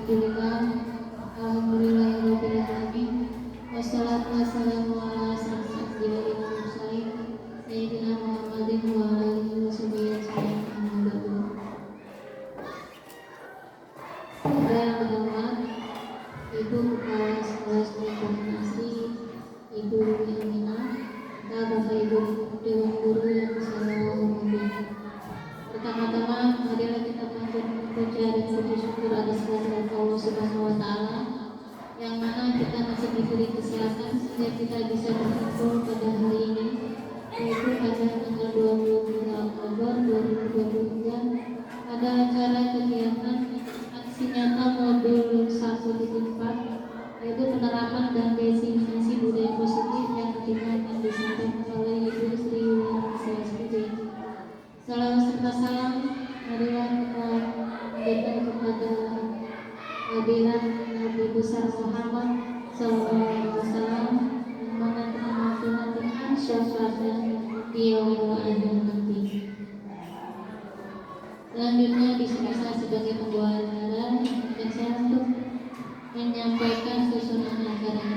Alhamdulillah, alhamdulillahirabbil alamin. Wassalatu wassalamu ala asyrofil anbiya'i wal mursalin sayyidina Muhammadin wa ala alihi washabihi ajmain. Amma ba'du. Yang pertama, Ibu Kepala Sekolah Sekolah Asri, Ibu Aminah, dan Bapak Ibu Dewan Guru yang saya hormati. Pertama-tama, marilah kita panjatkan puja dan puji syukur atas kehadirat Allah Subhanahu wa Ta'ala, yang mana kita masih diberi kesehatan sehingga kita bisa berkumpul pada hari ini, yaitu pada tanggal 22 Oktober 2023 pada acara kegiatan aksi nyata modul 1.4, yaitu penerapan dan diseminasi budaya positif yang ketiga akan disampaikan oleh Ibu Sri Yulianti SPD. Salam serta salam marilah kita panjatkan kepada hadirat Nabi besar Muhammad Sallallahu Alaihi Wasallam, yang mana kita menantikan syafaatnya di yaumil akhir nanti. Selanjutnya di sini saya sebagai pembawa acara dan saya untuk menyampaikan susunan acara.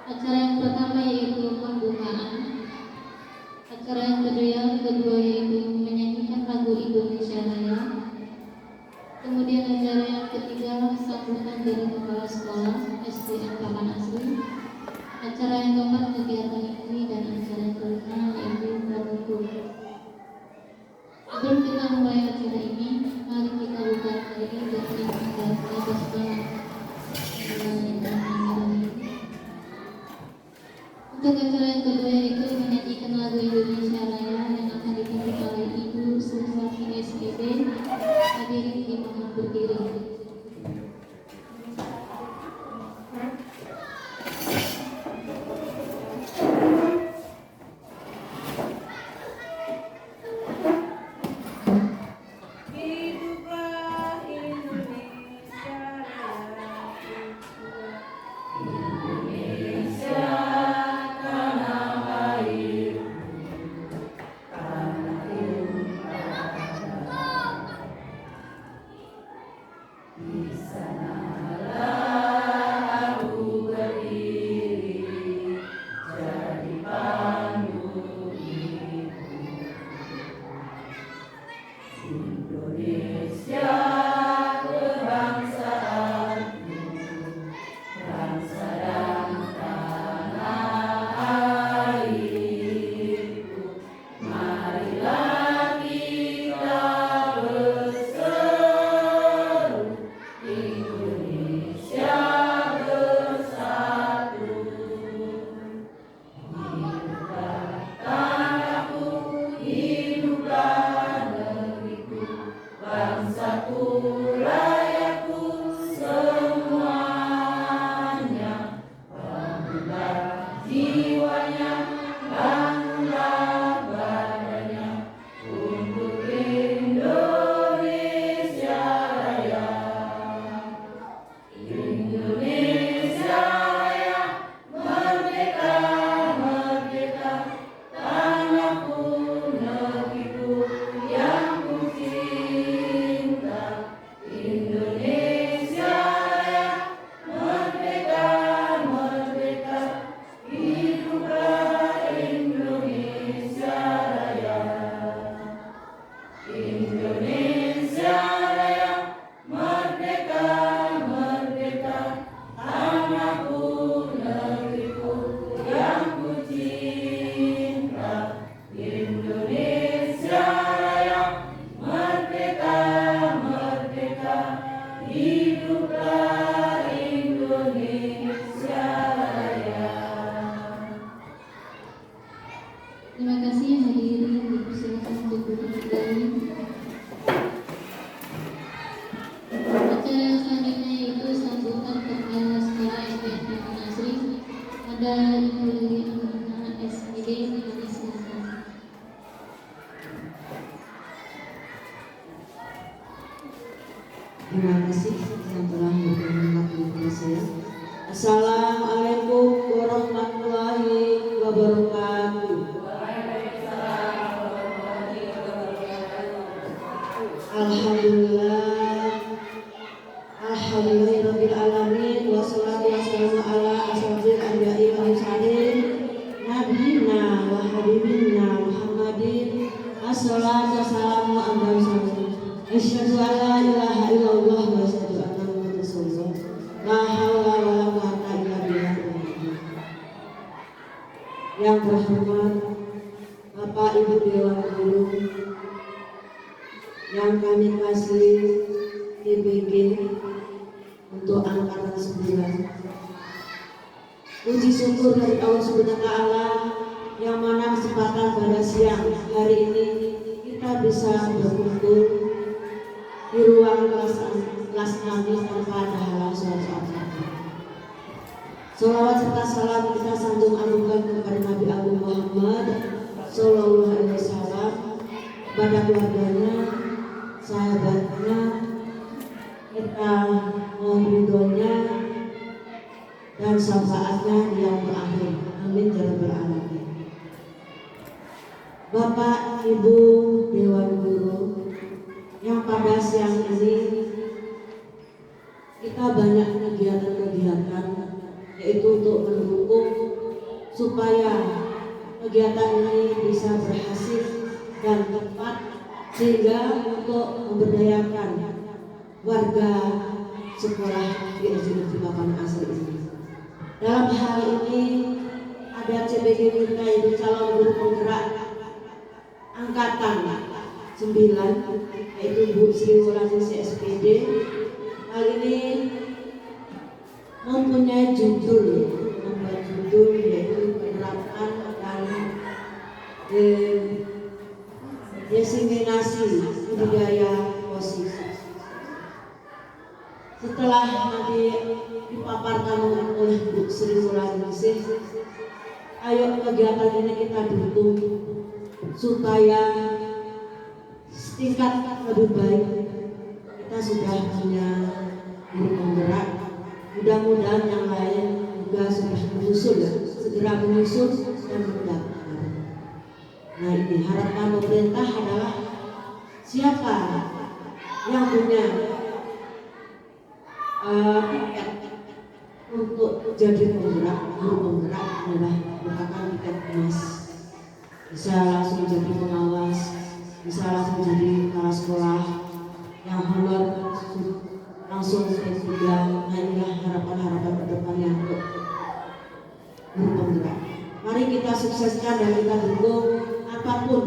Acara yang pertama yaitu pembukaan. Acara yang kedua yaitu menyanyikan lagu Indonesia Raya. Kemudian acara yang ketiga sambutan dari kepala sekolah SDN Paman Asri. Acara yang keempat kegiatan ini, dan acara yang kelima yaitu penutup. Sebelum kita mulai acara ini, mari kita buka hari ini dengan basmalah. Untuk acara yang kedua yaitu menyanyikan lagu Indonesia Raya yang akan dipimpin oleh Ibu Sulistiawati SPD. Hadirin dimohon berdiri. Terima kasih hadirin, dipersilakan untuk duduk kembali. Acara yang selanjutnya yaitu sambutan kepala sekolah SDN Paman Asri. Ada Ibu Liliana SPD, silakan. Terima kasih yang telah berkenan kepada saya. Assalamualaikum warahmatullahi wabarakatuh. Alhamdulillah Alhamdulillahirabbil alamin wassalatu wassalamu ala asyrofil anbiya'i wal mursalin nabiyina wa habibina Muhammadin assalatu wassalamu ala asyhadu an la ilaha illallah wa asyhadu anna muhammadar rasulullah la haula wala quwwata illa billah. Yang terhormat Bapak Ibu Dewan Guru yang kami kasih TBG untuk angkatan 9. Puji syukur dari Allah Subhanahu wa taala yang mana kesempatan pada siang hari ini kita bisa berkumpul di ruang kelas kami tanpa ada halang suatu apapun. Salawat serta salam kita sanjung anugerah kepada Nabi Agung Muhammad Sallallahu Alaihi Wasallam, kepada keluarganya, sahabatnya, kita mohon ridhonya dan syafaatnya di yang berakhir. Amin ya rabbal alamin. Bapak Ibu Dewan Guru yang pada siang ini kita banyak kegiatan-kegiatan yaitu untuk mendukung supaya kegiatan ini bisa berhasil dan tepat sehingga untuk memberdayakan warga sekolah di SD Negeri Papan Asri ini. Dalam hal ini ada CBG kita yaitu calon guru penggerak angkatan 9 yaitu Bu Sri Wulandari SPD. Hal ini mempunyai judul yaitu penerapan dan diseminasi budaya positif. Setelah nanti dipaparkan oleh Bu Sri Wulandari, ayo kegiatan ini kita dukung supaya tingkat lebih baik. Kita sudah punya guru penggerak, mudah-mudahan yang lain juga sudah menyusul ya, segera menyusul dan mendaftar. Nah ini harapan pemerintah adalah siapa yang punya tiket untuk jadi penggerak, guru penggerak adalah merupakan tiket emas. Bisa langsung jadi pengawas, bisa langsung jadi kepala sekolah yang honor langsung S3. Nah inilah harapan-harapan ke depannya untuk guru penggerak. Mari kita sukseskan dan kita dukung apapun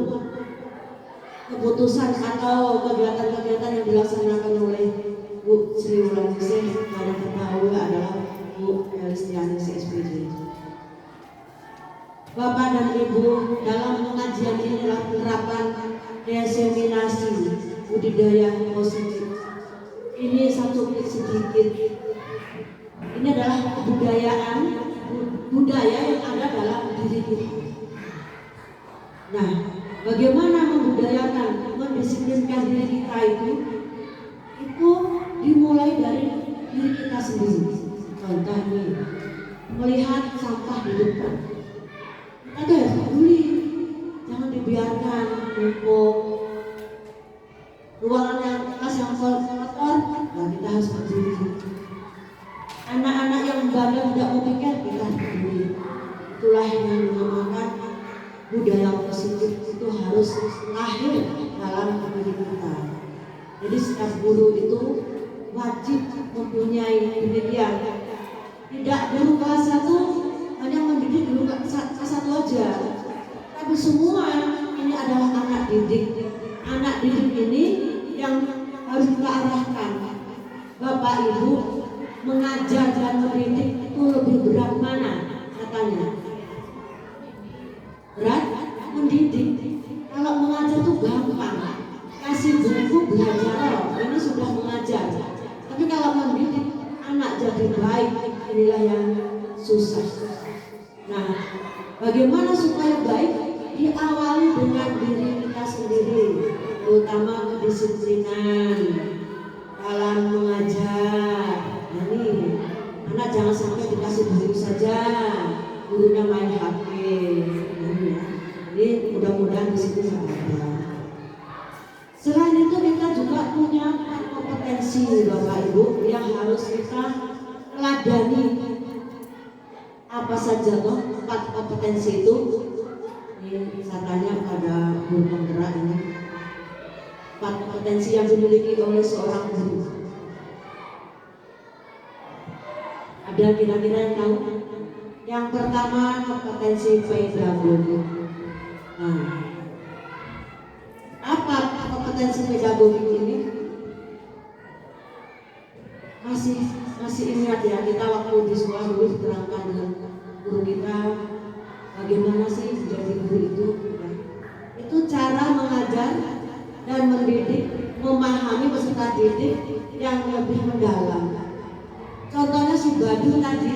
keputusan atau kegiatan-kegiatan yang dilaksanakan oleh Bu Sri Wulandari yang terdahulu adalah Bu Listiani SPD. Bapak dan Ibu, dalam pengajian ini adalah penerapan diseminasi budidaya positif. Ini satu sedikit. Ini adalah kebudayaan, budaya yang ada dalam diri kita. Nah, bagaimana membudayakan, mendisiplinkan diri kita itu dimulai dari diri kita sendiri. Contoh ini, melihat sampah di depan. Kita harus peduli, jangan dibiarkan numpuk. Ruangan yang kelas yang kotor, nah kita harus peduli. Anak-anak yang bandel tidak mau pikir, kita harus peduli. Itulah yang dinamakan budaya positif, itu harus lahir dalam diri kita. Jadi setiap guru itu wajib mempunyai demikian. Tidak guru kelas 1 hanya mendidik guru kelas 1 aja, tapi semua ini adalah anak didik. Anak didik ini yang harus kita arahkan. Bapak Ibu, mengajar dan mendidik itu lebih berat mana katanya? Berat mendidik. Kalau mengajar itu gampang, kasih buku belajar, ini sudah mengajar. Tapi kalau mendidik anak jadi baik, inilah yang susah. Nah, bagaimana supaya baik? Diawali dengan diri kita sendiri, terutama kedisiplinan dalam mengajar. Nah, ini anak jangan sampai dikasih buku saja, gurunya main HP. Ini mudah-mudahan di sini ada. Selain itu kita juga punya kompetensi kompetensi Bapak Ibu yang harus kita teladani. Apa saja toh 4 kompetensi itu? Ini saya tanya pada guru penggerak ini. 4 kompetensi yang dimiliki oleh seorang guru. Ada kira-kira yang tahu? Yang pertama kompetensi pedagogi. Nah, apa kompetensi pedagogi ini? Masih ingat ya, kita waktu di sekolah dulu diterangkan dengan guru kita bagaimana sih menjadi guru itu. Itu cara mengajar dan mendidik, memahami peserta didik yang lebih mendalam. Contohnya si Badu tadi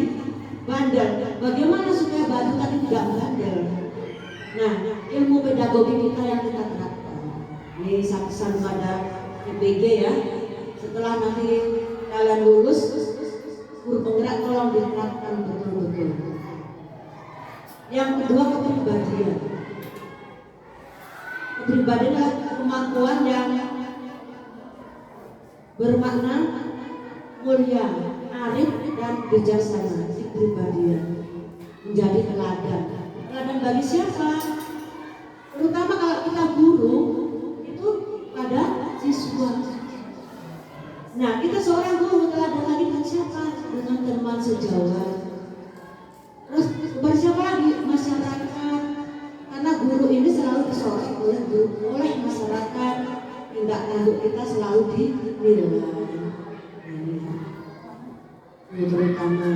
bandel. Bagaimana supaya Badu tadi tidak bandel? Nah, ilmu pedagogi kita yang kita terapkan. Ini saya pesan pada PPG ya. Setelah nanti kalian lulus, guru penggerak tolong diterapkan betul-betul. Yang kedua, kepribadian. Kepribadian adalah kemampuan yang bermakna mulia, arif dan bijaksana. Kepribadian menjadi teladan. Teladan bagi siapa? Terutama kalau kita guru itu pada siswa. Nah, kita seorang guru teladan lagi dengan siapa? Dengan teman sejawat. Terus bersiapa lagi? Masyarakat. Karena guru ini selalu disorot oleh masyarakat. Tindak tanduk kita selalu dinilai. Ini terutama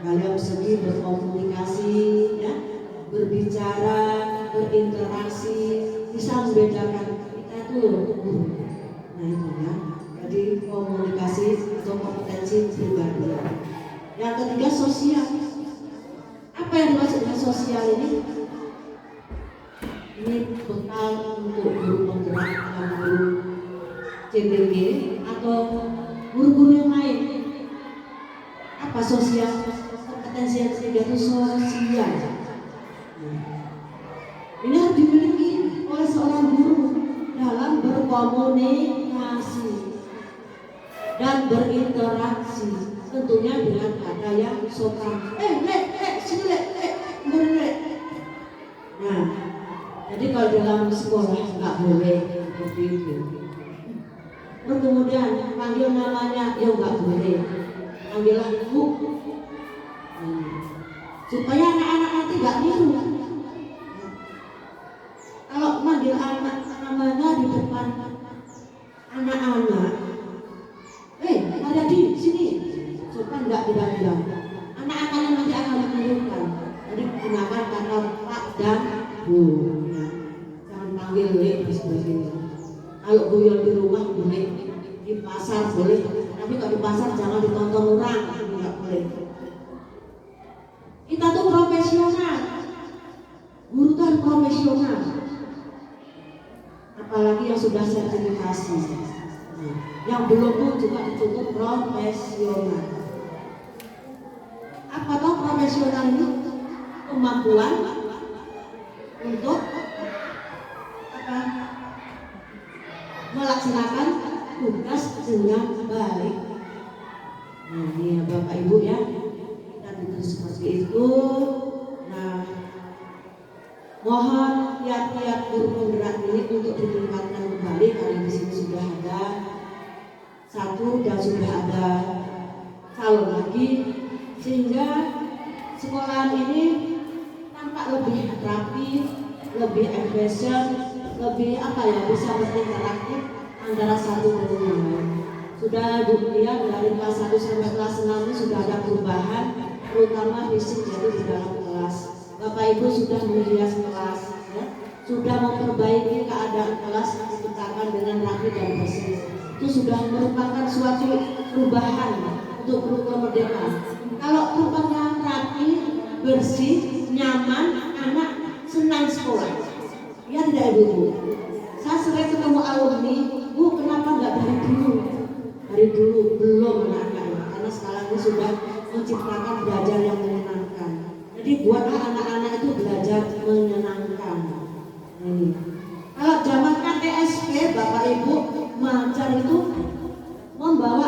dalam segi berkomunikasi, ya, berbicara, berinteraksi, bisa membedakan kita itu guru. Nah itu ya. Jadi komunikasi atau kompetensi pribadi. Yang ketiga, sosial. Apa yang dimaksud dengan sosial ini? Ini bekal untuk guru penggerak atau guru CBG atau guru-guru yang lain. Apa sosial? Kompetensi yang ketiga itu sosial. Ini harus dimiliki oleh seorang guru dalam berkomunikasi dan berinteraksi, tentunya dengan kata yang sopan. Sini lek. Nah, jadi kalau dalam sekolah nggak boleh seperti itu. Kemudian panggil namanya, ya nggak boleh. Panggillah ibu, supaya anak-anak nanti nggak niru. Kalau manggil anak namanya di depan anak-anak, ada di sini, sopan nggak bilang. Anak-anaknya nanti akan menirukan. Jadi gunakan kata Pak dan Bu. Jangan panggil dan sebagainya. Kalau guyon di rumah boleh, di pasar boleh, tapi kalau di pasar jangan ditonton orang, nggak boleh. Kita tuh profesional, guru kan profesional, apalagi yang sudah sertifikasi. Yang belum pun juga dituntut profesional. Apa toh profesional ini? Kemampuan untuk apa? Melaksanakan tugas dengan baik. Nah, ini ya Bapak Ibu ya, kita ditulis seperti itu. Nah, mohon tiap-tiap guru penggerak ini untuk ditingkatkan kembali, karena di sini sudah ada satu dan sudah ada calon lagi, sehingga sekolahan ini tampak lebih rapi, lebih efisien, lebih bisa berinteraktif antara satu dengan yang lain. Sudah dilihat dari kelas 1 sampai kelas 6 ini sudah ada perubahan, terutama fisik jadi di dalam kelas. Bapak Ibu sudah menghias kelas, ya, sudah memperbaiki keadaan kelas diciptakan dengan rapi dan bersih. Itu sudah merupakan suatu perubahan untuk guru Merdeka. Kalau tempatnya rapi, bersih, nyaman, anak senang sekolah. Ya tidak Ibu? Saya sering ketemu alumni, Bu kenapa nggak dari dulu? Dari dulu belum anak-anak, karena sekarang ini sudah menciptakan belajar yang menyenangkan. Jadi buatlah anak-anak itu belajar menyenangkan. Kalau zaman KTSP Bapak Ibu mengajar itu membawa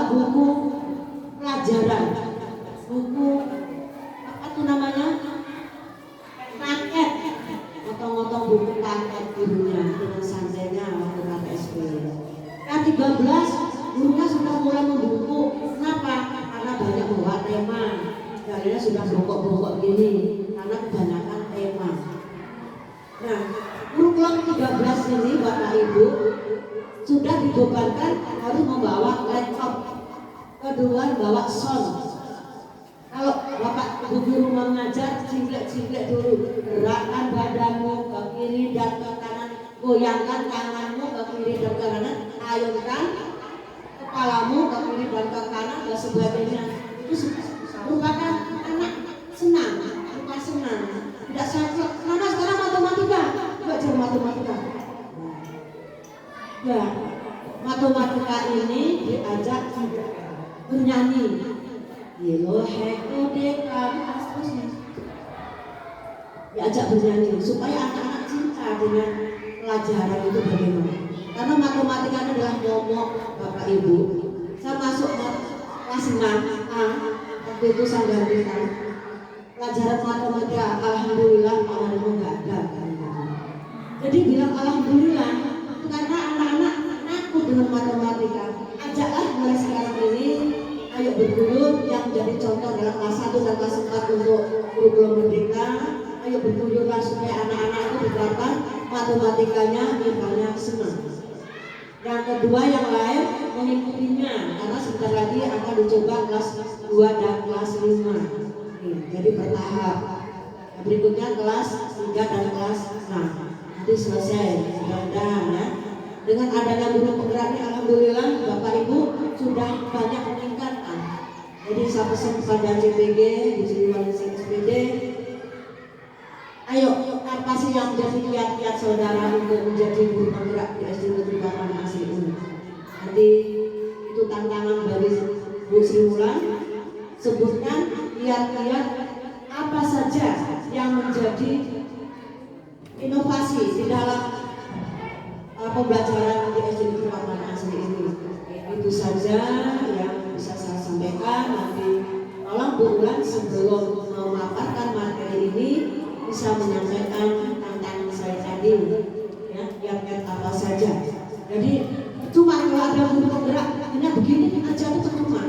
13 gurunya sudah mulai membungkuk. Kenapa? Karena banyak bawa tema. Kalian sudah bongkok-bongkok gini karena kebanyakan tema. Nah, kurikulum 13 ini Bapak Ibu sudah dibebankan harus membawa laptop, kedua bawa sound. Kalau Bapak Ibu guru mengajar, ciplek-ciplek dulu, gerakkan badanmu ke kiri dan ke kanan, goyangkan tanganmu ke kiri dan ke kanan, ayunkan kepalamu ke kiri dan ke kanan dan sebagainya. Itu merupakan anak senang, bukan senang, tidak sakit. Karena sekarang matematika, belajar matematika. Ya, matematika ini diajak bernyanyi. Diajak bernyanyi supaya anak-anak cinta dengan pelajaran itu bagaimana. Karena matematika adalah momok Bapak Ibu. Saya masuk kelas 6A, waktu itu saya gantikan pelajaran matematika. Alhamdulillah malah nggak ada. Jadi bilang alhamdulillah karena anak-anak takut dengan matematika. Ajaklah mulai sekarang ini, ayo berguru yang menjadi contoh dalam kelas 1 dan kelas 4 untuk kurikulum merdeka. Ayo bergururlah supaya anak-anak itu diterapkan matematikanya, misalnya senang. Yang kedua yang lain mengikutinya karena sebentar lagi akan dicoba kelas 2 dan kelas 5. Jadi bertahap. Berikutnya kelas 3 dan kelas 6. Nanti selesai, mudah-mudahan ya. Dengan adanya guru penggerak ini, alhamdulillah Bapak Ibu sudah banyak peningkatan. Jadi saya pesan kepada CPG, di sini wali SPD, ayo apa sih yang menjadi kiat-kiat saudara untuk menjadi guru penggerak di SD Negeri Paman Asri ini? Nanti itu tantangan bagi Bu Sri Wulan. Sebutkan kiat-kiat apa saja yang menjadi inovasi di dalam pembelajaran di SD Negeri Paman Asri ini. Itu saja yang bisa saya sampaikan. Nanti tolong Bu Wulan sebelum memaparkan materi ini bisa menyampaikan tantangan saya tadi, ya, yang apa saja. Jadi cuma kalau ada guru penggerak hanya begini aja itu cuma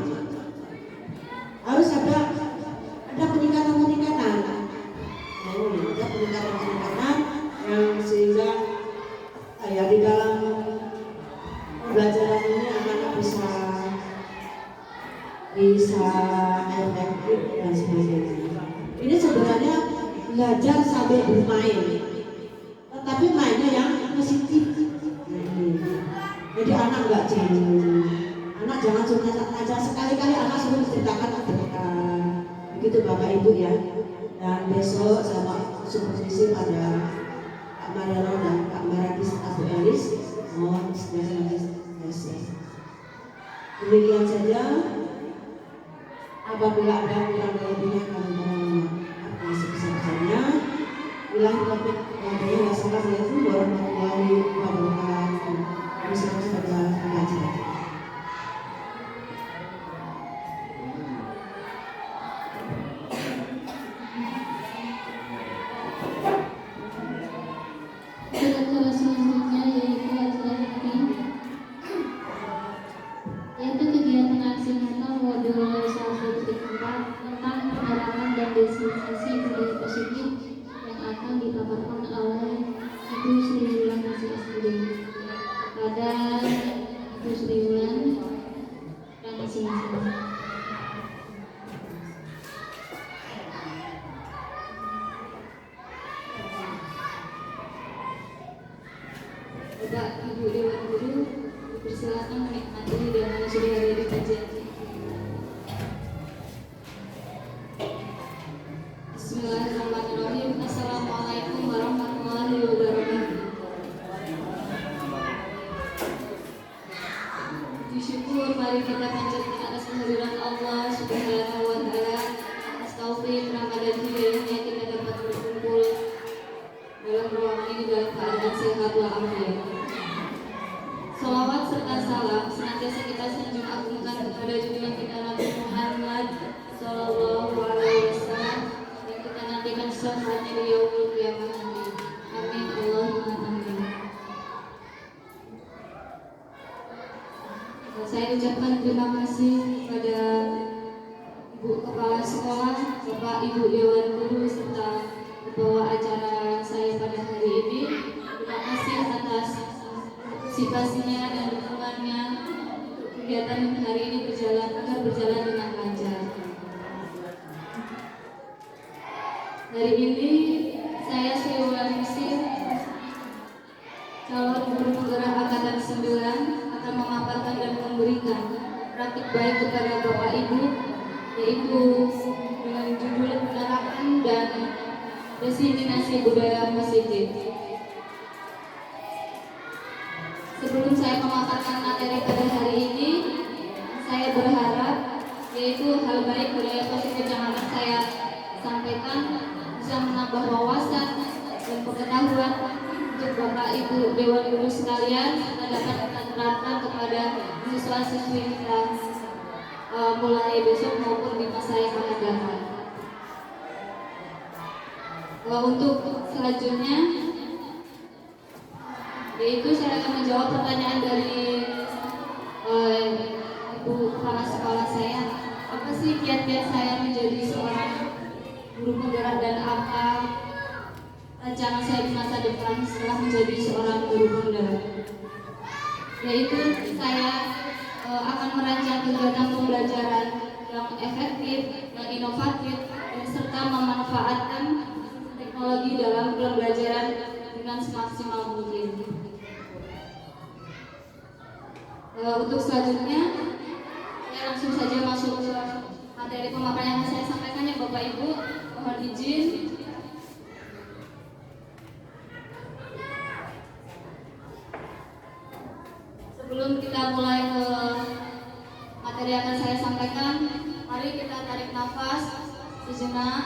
harus ada peningkatan-peningkatan. Ada peningkatan-peningkatan yang sehingga ya di dalam pembelajaran ini anak-anak bisa efektif dan sebagainya. Ini sebenarnya belajar sambil bermain, tetapi mainnya yang positif. Jadi anak nggak jenuh, anak jangan cuma aja sekali-kali anak suruh menceritakan begitu Bapak Ibu ya. Dan besok sama supervisi pada Kak Mariano dan Kak Maradis Abu Elis mohon selesai. Demikian saja. Apabila ada kurang lebihnya kami mohon maaf sebesar-besarnya. Billahi taufiq wal hidayah. Wassalamualaikum warahmatullahi wabarakatuh. Bersama saja pengajar. Acara selanjutnya yaitu acara ini, yaitu kegiatan aksi nyata modul 1.4 tentang penerapan dan definisi budaya positif yang akan dipaparkan oleh Ibu Sri Wulan SSD. Kepada Ibu Sri Wulan dan masing-masing. Bapak Ibu Dewan Guru, persilakan menikmati hidangan yang sudah ada di meja. Bismillahirrahmanirrahim. Assalamualaikum warahmatullahi wabarakatuh. Syukur mari kita panjatkan atas kehadiran Allah Subhanahu wa taala. Atas taufik, rahmat dan hidayahnya kita dapat berkumpul dalam ruangan ini dalam keadaan sehat walafiat. Salawat serta salam senantiasa kita sanjung agungkan kepada junjungan kita Nabi Muhammad Sallallahu Alaihi Wasallam dan kita nantikan syafaatnya di yaumul qiyamah nanti. Amin Allahumma amin. Saya ucapkan terima kasih kepada Ibu Kepala Sekolah, Bapak Ibu Dewan Guru, serta pembawa acara saya pada hari ini. Terima kasih atas partisipasinya dan dukungannya untuk kegiatan hari ini agar berjalan dengan lancar. Hari ini saya Sri Wulandari, calon guru penggerak angkatan 9, akan memaparkan dan memberikan praktik baik kepada Bapak Ibu, yaitu dengan judul penerapan dan diseminasi budaya positif. Sebelum saya memaparkan materi pada hari ini, saya berharap yaitu hal baik budaya positif yang akan saya sampaikan bisa menambah wawasan dan pengetahuan untuk Bapak Ibu Dewan Guru sekalian dan dapat kita terapkan kepada siswa-siswi kita mulai besok maupun di masa yang akan datang. Untuk selanjutnya, yaitu saya akan menjawab pertanyaan dari Ibu Kepala Sekolah saya. Apa sih kiat-kiat saya menjadi seorang guru penggerak dan apa rencana saya di masa depan setelah menjadi seorang guru penggerak? Yaitu saya akan merancang kegiatan pembelajaran yang efektif, yang inovatif, dan serta memanfaatkan teknologi dalam pembelajaran dengan semaksimal mungkin. Untuk selanjutnya, saya langsung saja masuk ke materi pemaparan yang saya sampaikan ya Bapak Ibu. Mohon izin. Sebelum kita mulai ke materi yang akan saya sampaikan, mari kita tarik nafas sejenak.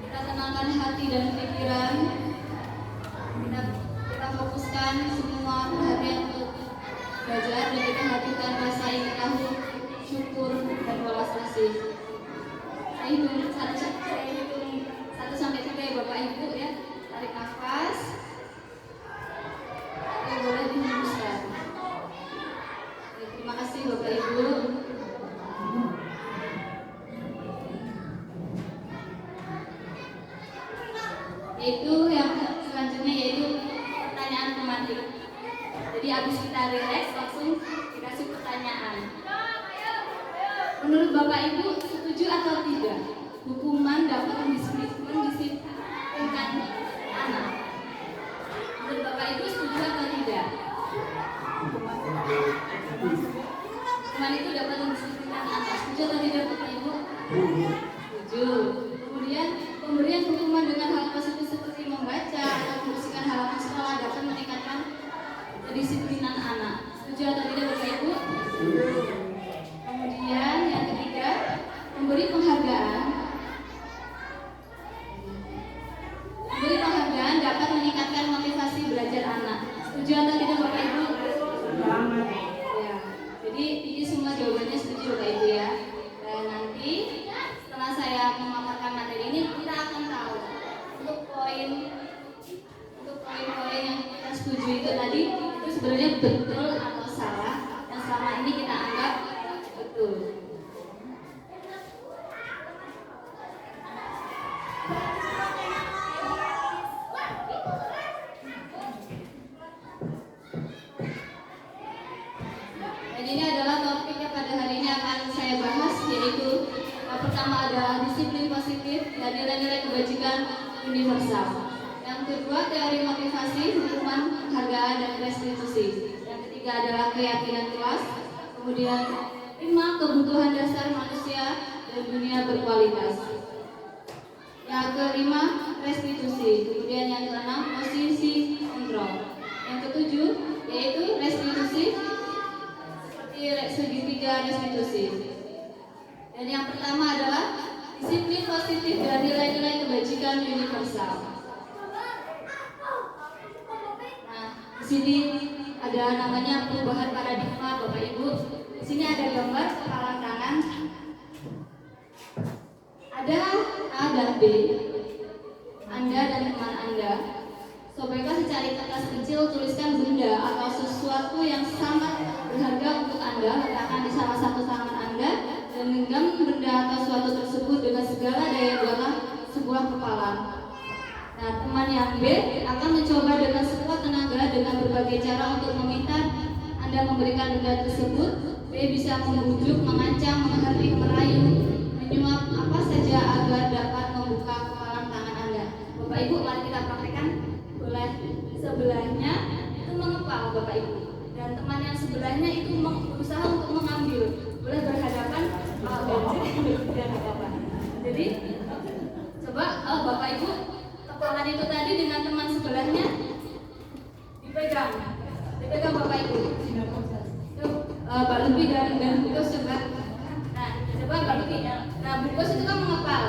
Kita tenangkan hati dan pikiran. Kita fokuskan semua perhatian untuk belajar dan kita hadirkan rasa ingin tahu, syukur dan balas kasih. Saya hitung 1 sampai 3 ya Bapak Ibu ya. Tarik nafas. Oke, boleh dihembuskan. Terima kasih Bapak Ibu. Yaitu yang selanjutnya yaitu pertanyaan tematik. Jadi habis kita relax langsung dikasih pertanyaan. Menurut Bapak Ibu setuju atau tidak hukuman dapat mendisiplinkan anak? Menurut Bapak Ibu setuju atau tidak? Hukuman itu dapat mendisiplinkan anak. Setuju atau tidak Bapak Ibu? Setuju. Kemudian pemberian hukuman dengan hal positif seperti membaca atau membersihkan halaman sekolah dapat meningkatkan kedisiplinan anak. Setuju atau tidak Bapak Ibu? Kemudian yang ketiga, memberi penghargaan. Memberi penghargaan dapat meningkatkan motivasi belajar anak. Setuju atau tidak Bapak Ibu? Ya. Jadi ini semua jawabannya setuju Bapak Ibu ya. Dan nanti setelah saya memaparkan materi ini kita akan tahu untuk poin-poin yang kita setuju itu tadi itu sebenarnya betul atau salah yang selama ini kita anggap betul. Dan ini adalah topik yang pada hari ini akan saya bahas, yaitu yang pertama adalah disiplin positif dan nilai-nilai kebajikan universal. Yang kedua, teori motivasi, hukuman, penghargaan, dan restitusi. Yang ketiga adalah keyakinan kelas. Kemudian 5, kebutuhan dasar manusia dan dunia berkualitas. Yang kelima, restitusi. Kemudian yang keenam, posisi kontrol. Yang ketujuh, yaitu restitusi seperti segitiga restitusi. Dan yang pertama adalah disiplin positif dan nilai-nilai kebajikan universal. Nah, di sini ada namanya perubahan paradigma Bapak Ibu. Di sini ada gambar kepala tangan. Ada A dan B. Anda dan teman Anda. Sobeklah secari kertas kecil, tuliskan benda atau sesuatu yang sangat berharga untuk Anda. Anda, letakkan di salah satu tangan Anda, dan genggam benda atau suatu tersebut dengan segala daya dalam sebuah kepalan. Nah, teman yang B akan mencoba dengan sekuat tenaga dengan berbagai cara untuk meminta Anda memberikan benda tersebut. B bisa membujuk, mengancam, mengerti, merayu, menyuap apa saja agar dapat membuka kepalan tangan Anda. Bapak Ibu, mari kita praktekkan. Boleh sebelahnya itu mengepal Bapak Ibu, dan teman yang sebelahnya itu berusaha untuk mengambil. Boleh berhadapan, dan apa-apa. Jadi coba Bapak Ibu, kepalan itu tadi dengan teman sebelahnya dipegang Bapak Ibu. Pak Lupi dan Bungkus coba. Nah, coba Pak Lupi. Nah, Bungkus itu kan mengepal.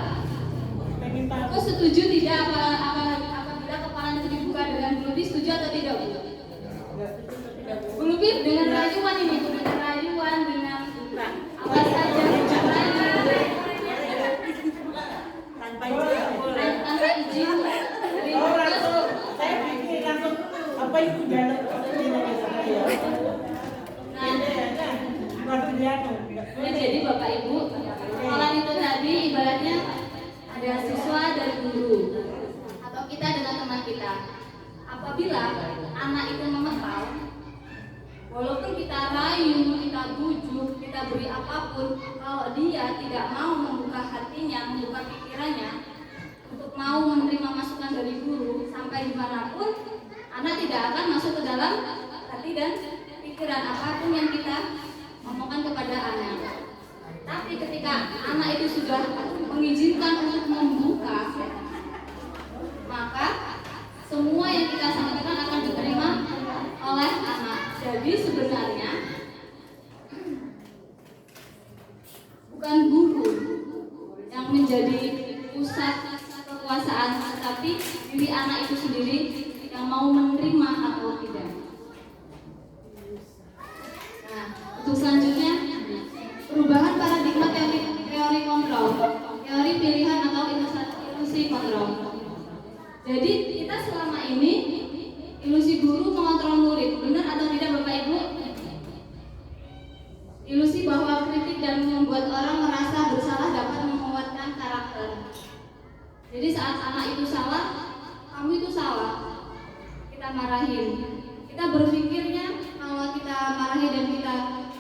Bungkus setuju tidak apabila kepalan itu dibuka dengan Bu Lupi, setuju atau tidak, Bu? Bu Lupi dengan rayuan ini, dengan rayuan, dengan apa saja tanpa izin dari Bungkus. Saya pikir langsung apa itu jalan Jadi Bapak Ibu, kepalan itu tadi ibaratnya ada siswa dan guru, atau kita dengan teman kita. Apabila anak itu mengepal, walaupun kita rayu, kita bujuk, kita beri apapun, kalau dia tidak mau membuka hatinya, membuka pikirannya untuk mau menerima masukan dari guru, sampai dimanapun anak tidak akan masuk ke dalam hati dan pikiran apapun yang kita ngomongkan kepada anak. Tapi ketika anak itu sudah mengizinkan untuk membuka, maka semua yang kita sampaikan akan diterima oleh anak. Jadi sebenarnya bukan guru yang menjadi pusat kekuasaan, tetapi diri anak itu sendiri yang mau menerima atau tidak. Nah, untuk selanjutnya, perubahan paradigma teori kontrol, teori pilihan atau ilusi kontrol. Jadi kita selama ini ilusi guru mengontrol murid, benar atau tidak Bapak Ibu? Ilusi bahwa kritik dan membuat orang merasa bersalah dapat menguatkan karakter. Jadi saat anak itu salah, kamu itu salah, kita marahin. Kita berpikirnya kalau kita marahin dan kita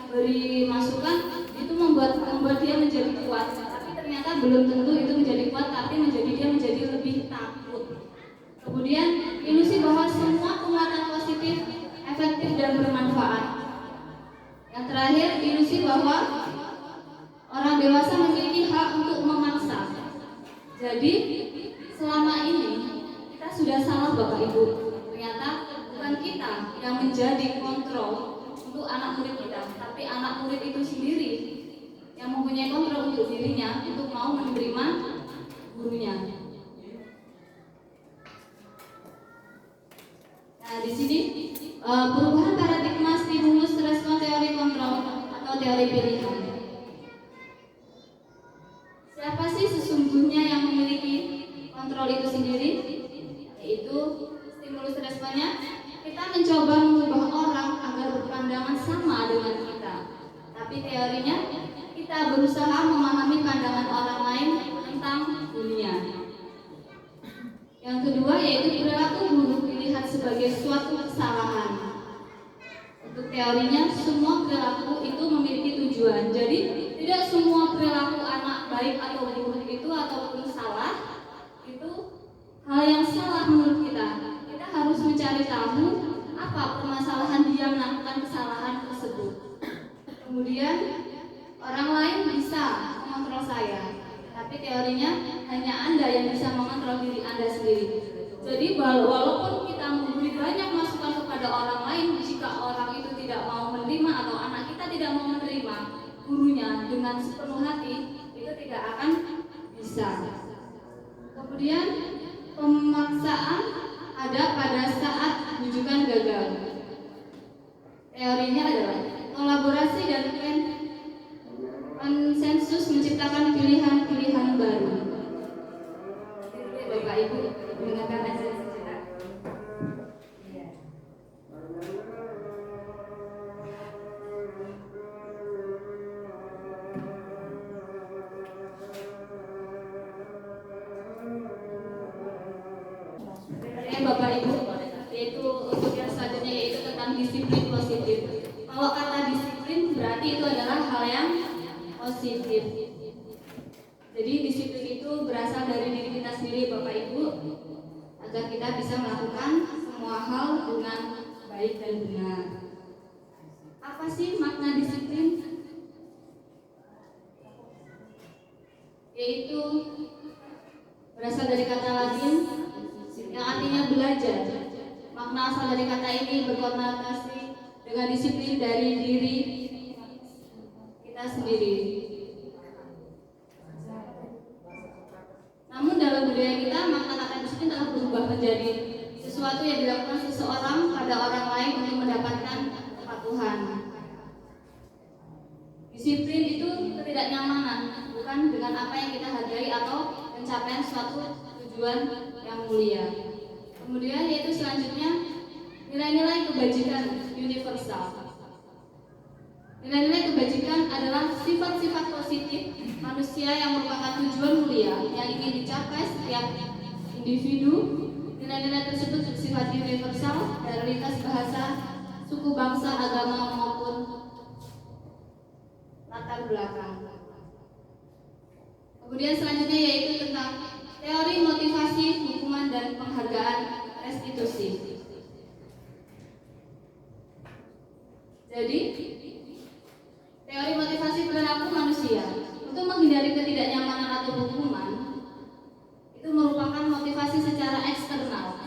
beri masukan itu membuat dia menjadi kuat, tapi ternyata belum tentu itu menjadi kuat, tapi dia menjadi lebih takut. Kemudian ilusi bahwa semua penguatan positif efektif dan bermanfaat. Yang terakhir, ilusi bahwa orang dewasa memiliki hak untuk memaksa. Jadi selama ini kita sudah salah Bapak Ibu. Ternyata bukan kita yang menjadi kontrol untuk anak murid kita, tapi anak murid itu sendiri yang mempunyai kontrol untuk dirinya untuk mau menerima gurunya. Nah, di sini perubahan paradigma stimulus respon teori kontrol atau teori pilihan. Siapa sih sesungguhnya yang memiliki kontrol itu sendiri? Yaitu stimulus responnya. Kita mencoba mengubah orang agar berpandangan sama dengan kita, tapi teorinya kita berusaha memahami pandangan orang lain tentang dunia. Yang kedua yaitu perilaku buruk dilihat sebagai suatu kesalahan. Untuk teorinya, semua perilaku itu memiliki tujuan. Jadi tidak semua perilaku anak baik atau buruk itu ataupun salah itu hal yang salah menurut kita. Kita harus mencari tahu apa permasalahan dia melakukan kesalahan tersebut. Kemudian orang lain bisa mengontrol saya, tapi teorinya hanya Anda yang bisa mengontrol diri Anda sendiri. Jadi walaupun kita memberi banyak masukan kepada orang lain, jika orang itu tidak mau menerima atau anak kita tidak mau menerima gurunya dengan sepenuh hati, itu tidak akan bisa. Kemudian pemaksaan ada pada saat rujukan gagal. Teorinya adalah kolaborasi dan konsensus menciptakan pilihan-pilihan baru. Bapak Ibu mendengarkan hasil sejenak. berarti itu adalah hal yang positif. Jadi disiplin itu berasal dari diri kita sendiri Bapak Ibu, agar kita bisa melakukan semua hal dengan baik dan benar. Apa sih makna disiplin? Yaitu berasal dari kata Latin yang artinya belajar. Makna asal dari kata ini berkonotasi dengan disiplin dari diri kita sendiri. Namun dalam budaya kita, makna kata disiplin telah berubah menjadi sesuatu yang dilakukan seseorang pada orang lain untuk mendapatkan kepatuhan. Disiplin itu ketidaknyamanan, bukan dengan apa yang kita hargai atau pencapaian suatu tujuan yang mulia. Kemudian yaitu selanjutnya nilai-nilai kebajikan universal. Nilai-nilai kebajikan adalah sifat-sifat positif manusia yang merupakan tujuan mulia yang ingin dicapai setiap individu. Nilai-nilai tersebut bersifat universal dari lintas bahasa, suku, bangsa, agama maupun latar belakang. Kemudian selanjutnya yaitu tentang teori motivasi, hukuman, dan penghargaan restitusi. Jadi, teori motivasi perilaku manusia untuk menghindari ketidaknyamanan atau hukuman itu merupakan motivasi secara eksternal,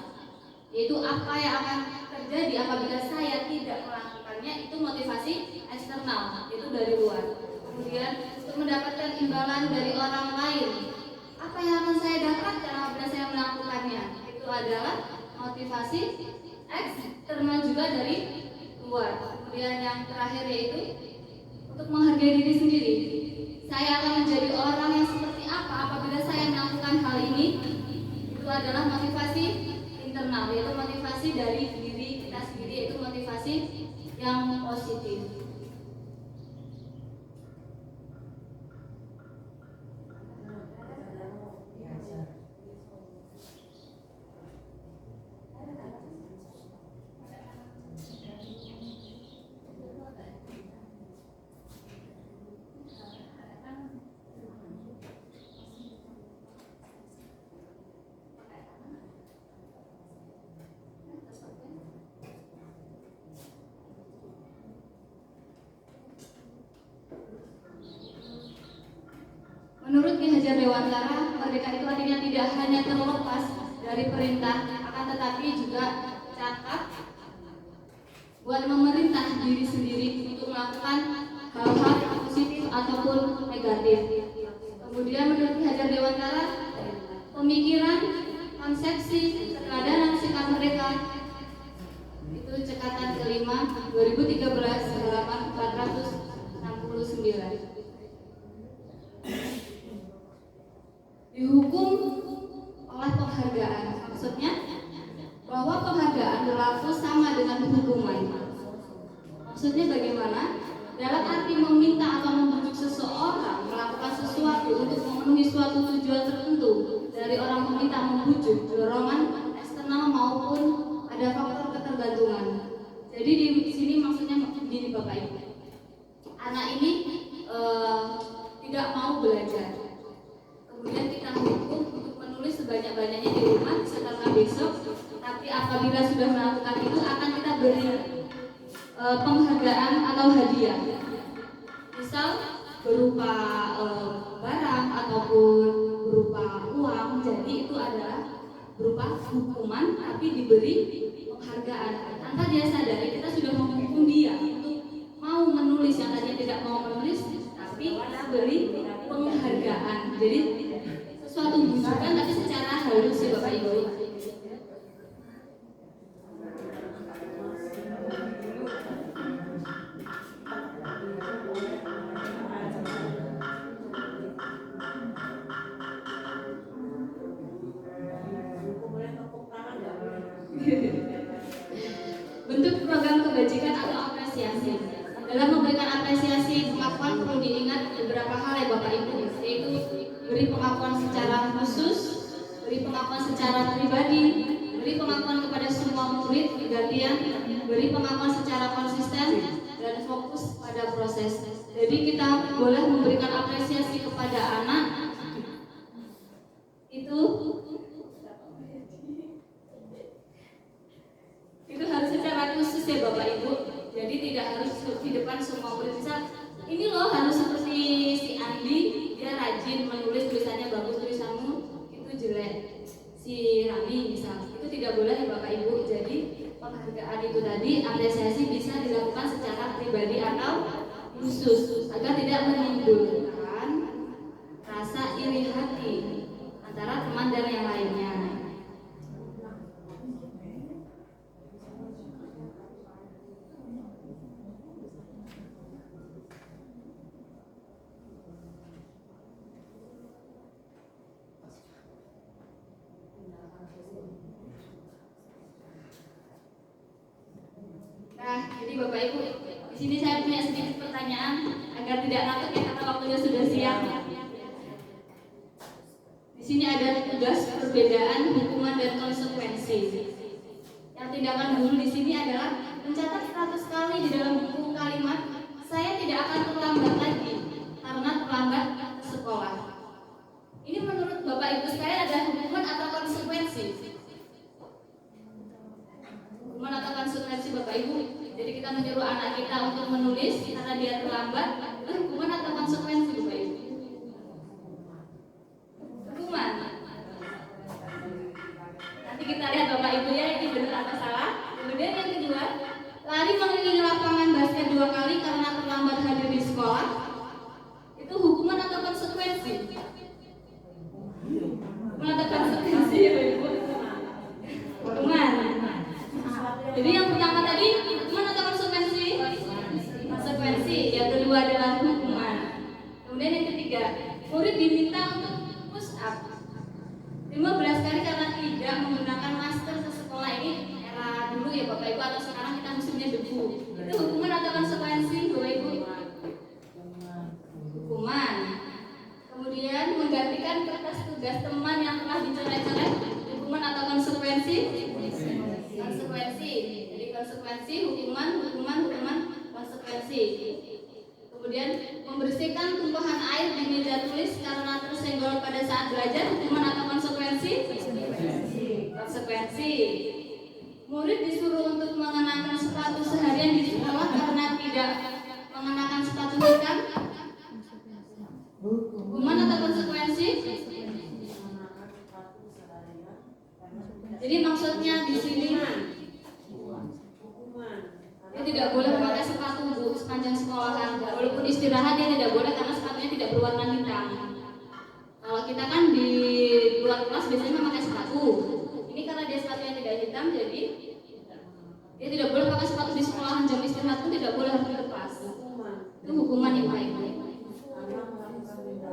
yaitu apa yang akan terjadi apabila saya tidak melakukannya, itu motivasi eksternal, itu dari luar. Kemudian untuk mendapatkan imbalan dari orang lain, apa yang akan saya dapatkan apabila saya melakukannya, itu adalah motivasi eksternal juga dari luar. Kemudian yang terakhir yaitu untuk menghargai diri sendiri. Saya akan menjadi orang yang seperti apa apabila saya melakukan hal ini. Itu adalah motivasi internal, yaitu motivasi dari diri kita sendiri, yaitu motivasi yang positif. Menurut Ki Hajar Dewantara, merdeka itu artinya tidak hanya terlepas dari perintah, akan tetapi juga cakap buat memerintah diri sendiri untuk melakukan hal-hal positif ataupun negatif. Kemudian menurut Ki Hajar Dewantara, pemikiran, konsepsi, keteladanan sikap mereka itu cekatan kelima 2013 halaman 469. Dihukum oleh penghargaan, maksudnya bahwa penghargaan berlaku sama dengan hukuman. Maksudnya bagaimana? Dalam arti meminta atau membujuk seseorang melakukan sesuatu untuk memenuhi suatu tujuan tertentu dari orang meminta membujuk, dorongan eksternal maupun ada faktor ketergantungan. Jadi di sini maksudnya begini Bapak Ibu, anak ini tidak mau belajar. Kemudian kita hukum untuk menulis sebanyak-banyaknya di rumah setelah besok. Tapi apabila sudah melakukan itu akan kita beri penghargaan atau hadiah. Misal berupa barang ataupun berupa uang. Jadi itu adalah berupa hukuman tapi diberi penghargaan. Tanpa dia sadari kita sudah menghukum dia untuk mau menulis yang tadinya tidak mau menulis, tapi kita beri penghargaan. Jadi suatu bujukan tapi secara halus ya Bapak Ibu. Bentuk program kebajikan atau apresiasi. Dalam memberikan apresiasi pengakuan perlu diingat beberapa hal ya Bapak Ibu, yaitu beri pengakuan secara khusus, beri pengakuan secara pribadi, beri pengakuan kepada semua murid bergantian, beri pengakuan secara konsisten, dan fokus pada proses. Jadi kita boleh memberikan apresiasi kepada anak itu harus secara khusus ya Bapak Ibu. Jadi tidak harus di depan semua murid. Misal ini loh harus seperti si Andi, dia rajin menulis, tulisannya bagus, tulisanmu itu jelek. Si Rami misal, itu tidak boleh ya Bapak Ibu. Jadi penghargaan itu tadi, apresiasi bisa dilakukan secara pribadi atau khusus agar tidak menimbulkan rasa iri hati antara teman dan yang lainnya. Nah, jadi Bapak Ibu, di sini saya punya sedikit pertanyaan agar tidak ngantuk ya karena waktunya sudah siang. Di sini ada tugas, perbedaan, hukuman dan konsekuensi. Yang tindakan guru di sini adalah mencatat 100 kali di dalam buku kalimat saya tidak akan terlambat lagi karena terlambat ke sekolah. Ini menurut Bapak Ibu sekalian ada hukuman atau konsekuensi? Hukuman atau konsekuensi Bapak Ibu? Jadi kita menyuruh anak kita untuk menulis karena dia terlambat, itu hukuman atau konsekuensi Bapak Ibu? Hukuman. Nanti kita lihat Bapak Ibu ya, ini benar atau salah. Kemudian yang kedua, lari mengelilingi lapangan basket 2 kali karena terlambat hadir di sekolah. Itu hukuman atau konsekuensi? Hukuman atau konsekuensi ya Bapak Ibu? Hukuman. Jadi yang pertama tadi hukuman atau konsekuensi? Konsekuensi. Yang kedua adalah hukuman. Kemudian yang ketiga, murid diminta untuk push up 15 kali karena tidak menggunakan masker ke sekolah. Ini era dulu ya Bapak Ibu, atau sekarang kita musimnya debu. Itu hukuman atau konsekuensi Bapak Ibu? Hukuman. Kemudian menggantikan kertas tugas teman yang telah dicoret-coret, hukuman atau konsekuensi? Konsekuensi. Jadi konsekuensi, hukuman, konsekuensi. Kemudian membersihkan tumpahan air di meja tulis karena tersenggol pada saat belajar, hukuman atau konsekuensi? Konsekuensi. Murid disuruh untuk mengenakan sepatu seharian di sekolah karena tidak mengenakan sepatu hitam, hukuman atau konsekuensi? Jadi maksudnya di sini dia tidak boleh memakai sepatu Bu sepanjang sekolahan. Walaupun istirahat dia tidak boleh karena sepatunya tidak berwarna hitam. Kalau kita kan di luar kelas biasanya memakai sepatu. Ini karena dia sepatunya tidak hitam, jadi dia tidak boleh pakai sepatu di sekolahan. Jam istirahat pun tidak boleh, harus dilepas. Itu hukuman yang baik.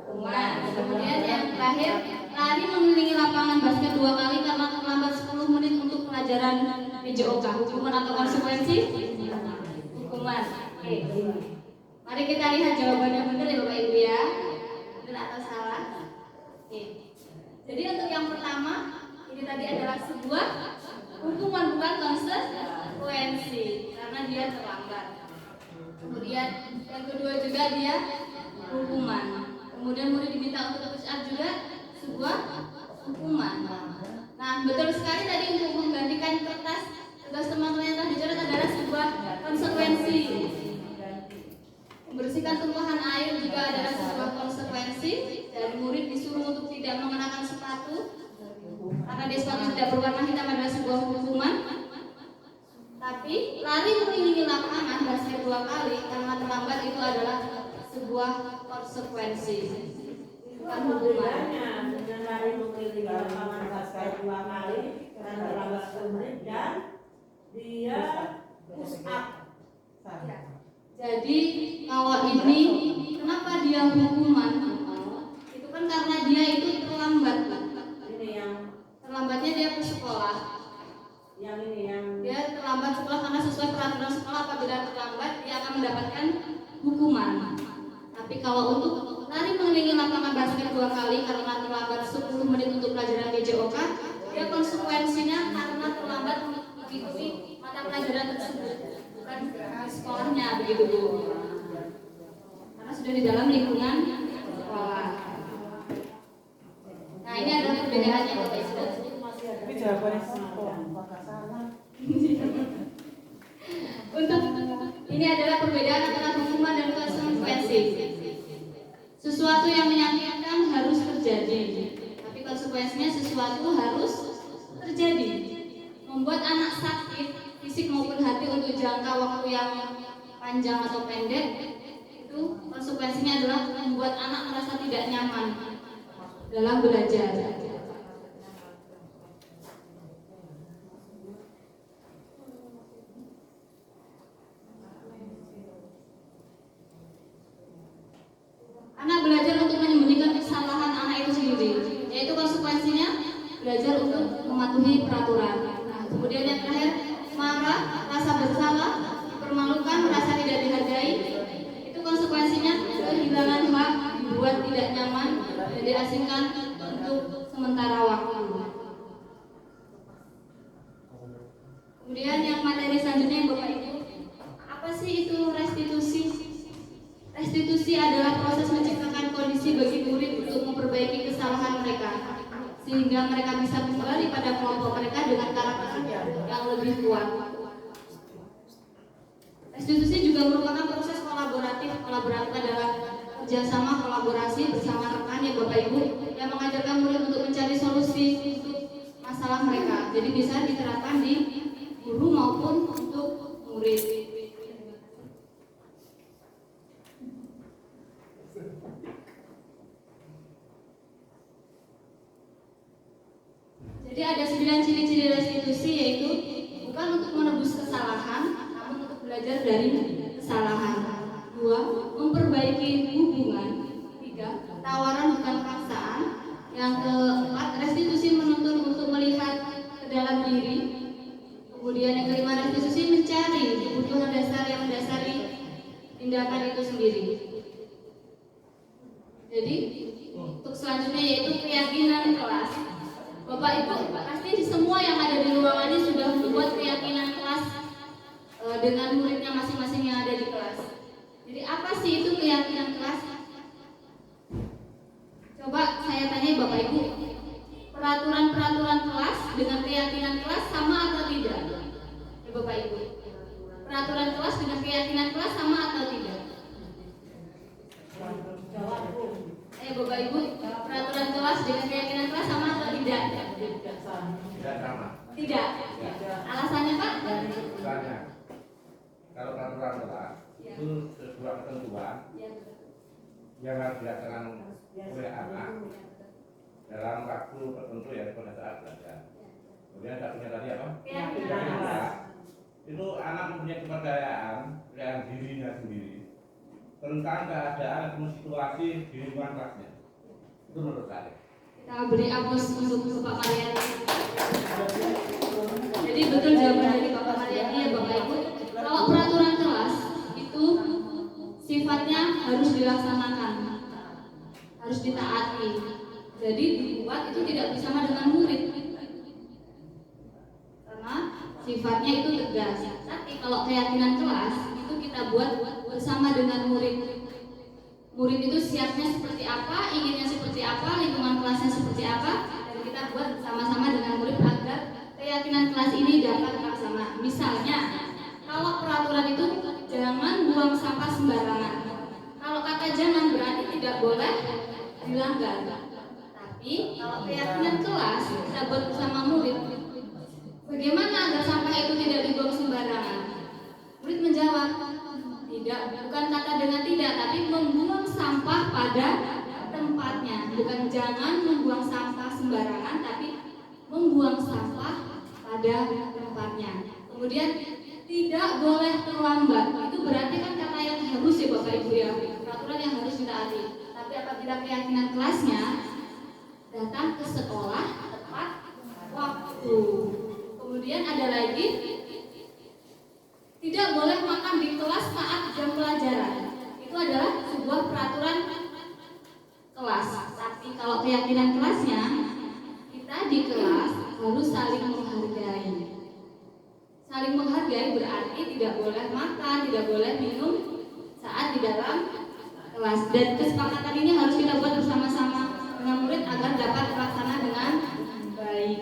Hukuman. Kemudian yang terakhir, lari mengelilingi lapangan basket 2 kali karena terlambat 10 menit untuk pelajaran PJOK. Hukuman atau konsekuensi? Hukuman. Oke. Mari kita lihat jawabannya benar ya Bapak Ibu ya. Benar atau salah? Oke. Jadi untuk yang pertama, ini tadi adalah sebuah hukuman, bukan konsekuensi karena dia terlambat. Kemudian yang kedua juga dia hukuman. Kemudian murid diminta untuk push up juga sebuah hukuman. Nah, betul sekali tadi untuk menggantikan kertas tugas teman-teman yang telah dicoret adalah sebuah konsekuensi. Membersihkan tumpahan air juga adalah sebuah konsekuensi, dan murid disuruh untuk tidak mengenakan sepatu karena dia sepatu tidak berwarna hitam adalah sebuah hukuman. Tapi lari mengelilingi lapangan basket 2 kali karena terlambat itu adalah sebuah konsekuensi, bukan hukuman. Dengan lari mengelilingi lapangan basket 2 kali karena terlambat 10 menit dan dia push up. Jadi kalau ini kenapa dia hukuman? Itu kan karena dia itu terlambat. Ini yang Terlambatnya dia ke sekolah. yang ini yang Dia terlambat sekolah karena sesuai peraturan sekolah apabila terlambat dia akan mendapatkan hukuman. Tapi kalau untuk lari mengelilingi lapangan basket 2 kali karena terlambat 10 menit untuk pelajaran PJOK, dia konsekuensinya karena terlambat mengikuti mata pelajaran tersebut. bukan di sekolahnya begitu Bu. Karena sudah di dalam lingkungan sekolah. Nah ini adalah perbedaannya Bapak Ibu. Tapi jawabannya sama, apakah salah? Untuk ini adalah perbedaan antara hukuman dan konsekuensi. Sesuatu yang menyakitkan harus terjadi, tapi konsekuensinya sesuatu harus terjadi. Membuat anak sakit, fisik maupun hati untuk jangka waktu yang panjang atau pendek, itu konsekuensinya adalah membuat anak merasa tidak nyaman dalam belajar. Anak belajar untuk menyembunyikan kesalahan anak itu sendiri, yaitu konsekuensinya belajar untuk mematuhi peraturan. Nah, kemudian yang terakhir, marah, rasa bersalah, dipermalukan, merasa tidak dihargai, itu konsekuensinya kehilangan hak, dibuat tidak nyaman, dan diasingkan untuk sementara waktu. Kemudian yang materi selanjutnya Bapak Ibu, apa sih itu restitusi? Restitusi adalah proses menciptakan kondisi bagi murid untuk memperbaiki kesalahan mereka, sehingga mereka bisa kembali pada kelompok mereka dengan karakter yang lebih kuat. Restitusi juga merupakan proses kolaboratif adalah kerjasama kolaborasi bersama rekan ya Bapak Ibu yang mengajarkan murid untuk mencari solusi untuk masalah mereka. Jadi bisa diterapkan di guru maupun untuk murid. Jadi ada 9 ciri-ciri restitusi, yaitu bukan untuk menebus kesalahan, namun untuk belajar dari kesalahan. 2. Memperbaiki hubungan. 3. Tawaran bukan paksaan. Yang keempat, restitusi menuntun untuk melihat ke dalam diri. Kemudian yang kelima, restitusi mencari kebutuhan dasar yang mendasari tindakan itu sendiri. Jadi untuk selanjutnya yaitu keyakinan kelas. Bapak Ibu, pasti semua yang ada di ruangan ini sudah membuat keyakinan kelas dengan muridnya masing-masing yang ada di kelas. Jadi apa sih itu keyakinan kelas? Coba saya tanya Bapak Ibu, peraturan-peraturan kelas dengan keyakinan kelas sama atau tidak? Ya Bapak Ibu, peraturan kelas dengan keyakinan kelas sama atau tidak? Bapak Ibu, peraturan kelas dengan keyakinan kelas sama atau tidak? Tidak sama. Tidak. Alasannya Pak? Misalnya, kalau peraturan kelas itu sebuah ketentuan yang harus dilaksanakan oleh anak dalam waktu tertentu ya pada saat belajar. Kemudian satunya tadi apa? Keyakinan kelas. Itu anak mempunyai kepercayaan dirinya sendiri tentang keadaan atau situasi di lingkungan kelasnya. Itu menurut saya. Kita beri aplaus untuk Bapak Mariani. Jadi betul jawaban dari Bapak Mariani ya Bapak Ibu. Kalau peraturan kelas itu sifatnya harus dilaksanakan, harus ditaati. Jadi dibuat itu tidak bersama dengan murid, karena sifatnya itu tegas. Tapi kalau keyakinan kelas itu kita buat bersama dengan murid. Murid itu siapnya seperti apa, inginnya seperti apa, lingkungan kelasnya seperti apa, dan kita buat sama-sama dengan murid agar keyakinan kelas ini dapat terlaksana. Misalnya, kalau peraturan itu jangan buang sampah sembarangan. Kalau kata jangan berarti tidak boleh dilanggar. Tapi kalau keyakinan kelas kita buat bersama murid, bagaimana agar sampah itu tidak dibuang sembarangan? Murid menjawab, tidak, bukan kata dengan tidak, tapi membuang sampah pada tempatnya. Bukan jangan membuang sampah sembarangan, tapi membuang sampah pada tempatnya. Kemudian tidak boleh terlambat. Itu berarti kan kata yang harus ya Bapak Ibu ya, peraturan yang harus ditaati. Tapi apabila keyakinan kelasnya datang ke sekolah tepat waktu. Kemudian ada lagi, tidak boleh makan di kelas saat jam pelajaran. Itu adalah sebuah peraturan kelas. Tapi kalau keyakinan kelasnya, kita di kelas harus saling menghargai. Saling menghargai boleh berarti tidak boleh makan, tidak boleh minum saat di dalam kelas. Dan kesepakatan ini harus kita buat bersama-sama dengan murid agar dapat terlaksana dengan baik.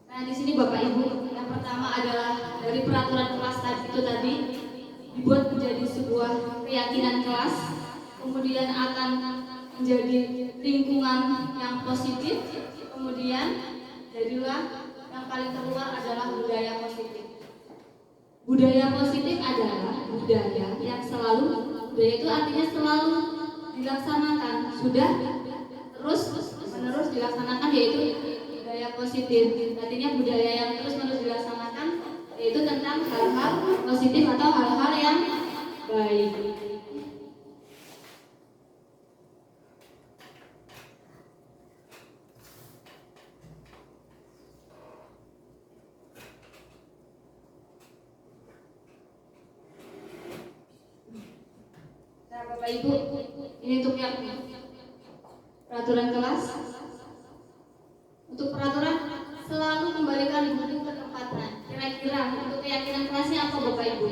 Nah, di sini Bapak Ibu, yang pertama adalah dari peraturan kelas tadi dibuat menjadi sebuah keyakinan kelas, kemudian akan menjadi lingkungan yang positif, kemudian jadilah yang paling terluar adalah budaya positif. Budaya positif adalah budaya yang budaya itu artinya selalu dilaksanakan, sudah terus menerus dilaksanakan, yaitu budaya positif. Artinya budaya yang terus-menerus dilaksanakan yaitu tentang hal-hal positif atau hal-hal yang baik. Nah, Bapak Ibu, ini untuk yang peraturan kelas. Untuk peraturan selalu kembalikan buku ke tempatnya. Kira-kira untuk keyakinan kelasnya apa Bapak Ibu?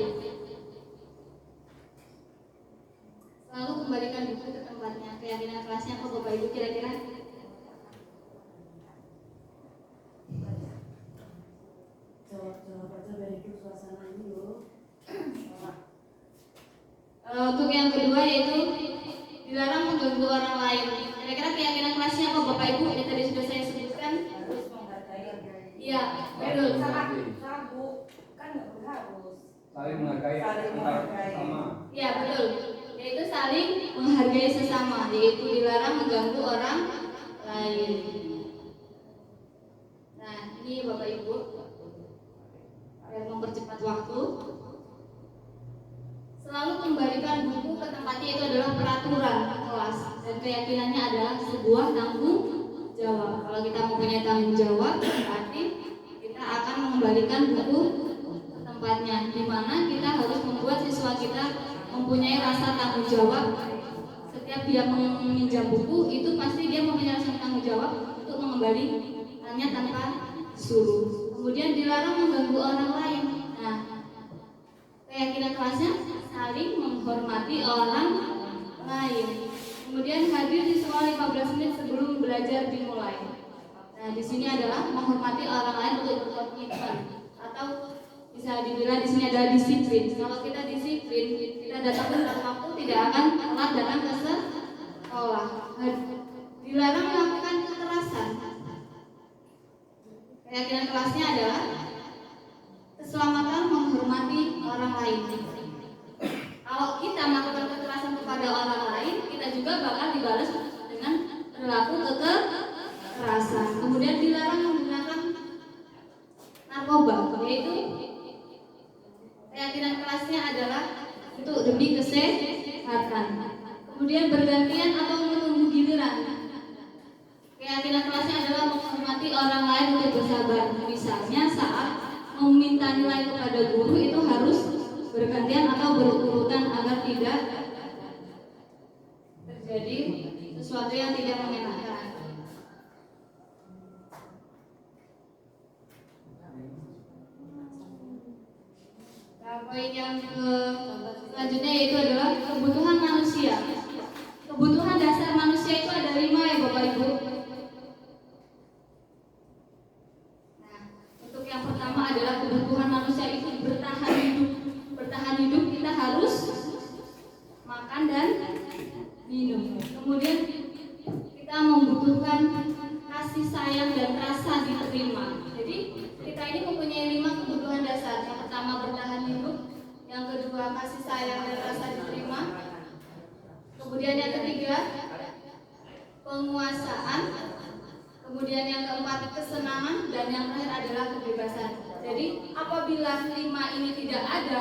Selalu kembalikan buku ke tempatnya. Keyakinan kelasnya apa Bapak Ibu kira-kira? Jawab aja biar itu suasana ini loh. Untuk yang kedua yaitu dilarang mengganggu orang lain. Kira-kira keyakinan kelasnya apa Bapak Ibu? Ini tadi sudah saya sebutkan. Harus menghargai hargai. Iya, betul. Sabu kan nggak perlu harus. Saling menghargai sama. Iya, betul. Yaitu saling menghargai sesama, yaitu dilarang mengganggu orang lain. Nah, ini Bapak Ibu, agar mempercepat waktu, selalu kembalikan buku ke tempatnya. Itu adalah peraturan kelas dan keyakinannya adalah sebuah tanggung jawab. Kalau kita mempunyai tanggung jawab, berarti kita akan mengembalikan buku ke tempatnya, di mana kita harus membuat siswa kita mempunyai rasa tanggung jawab. Setiap dia meminjam buku, itu pasti dia mempunyai rasa tanggung jawab untuk mengembalikannya tanpa disuruh. Kemudian dilarang mengganggu orang lain. Nah, keyakinan kelasnya saling menghormati orang lain. Kemudian hadir di sekolah 15 menit sebelum belajar dimulai. Nah, di sini adalah menghormati orang lain untuk berkomitmen, atau bisa dibilang di sini adalah disiplin. Kalau kita disiplin, kita datang tepat waktu, tidak akan telat datang ke sekolah. Dilarang melakukan kekerasan. Keyakinan kelasnya adalah keselamatan menghormati orang lain. Kalau kita melakukan kekerasan kepada orang lain, kita juga bakal dibalas dengan perilaku kekerasan. Kemudian dilarang menggunakan narkoba, yaitu keyakinan kelasnya adalah untuk demi kesehatan. Kemudian bergantian atau menunggu giliran. Keyakinan kelasnya adalah menghormati orang lain untuk bersabar. Misalnya saat meminta nilai kepada guru itu harus bergantian atau berurutan agar tidak terjadi sesuatu yang tidak menyenangkan. Nah, poin yang selanjutnya yaitu adalah kebutuhan manusia. Kebutuhan dasar manusia itu ada 5 ya Bapak Ibu. Nah, untuk yang pertama adalah kebutuhan manusia itu bertahan hidup. Bertahan hidup kita harus makan dan minum. Kemudian kita membutuhkan kasih sayang dan rasa diterima. Jadi kita ini mempunyai 5 kebutuhan dasar. Yang pertama bertahan hidup, yang kedua kasih sayang dan rasa diterima. Kemudian yang ketiga penguasaan. Kemudian yang keempat kesenangan, dan yang terakhir adalah kebebasan. Jadi apabila 5 ini tidak ada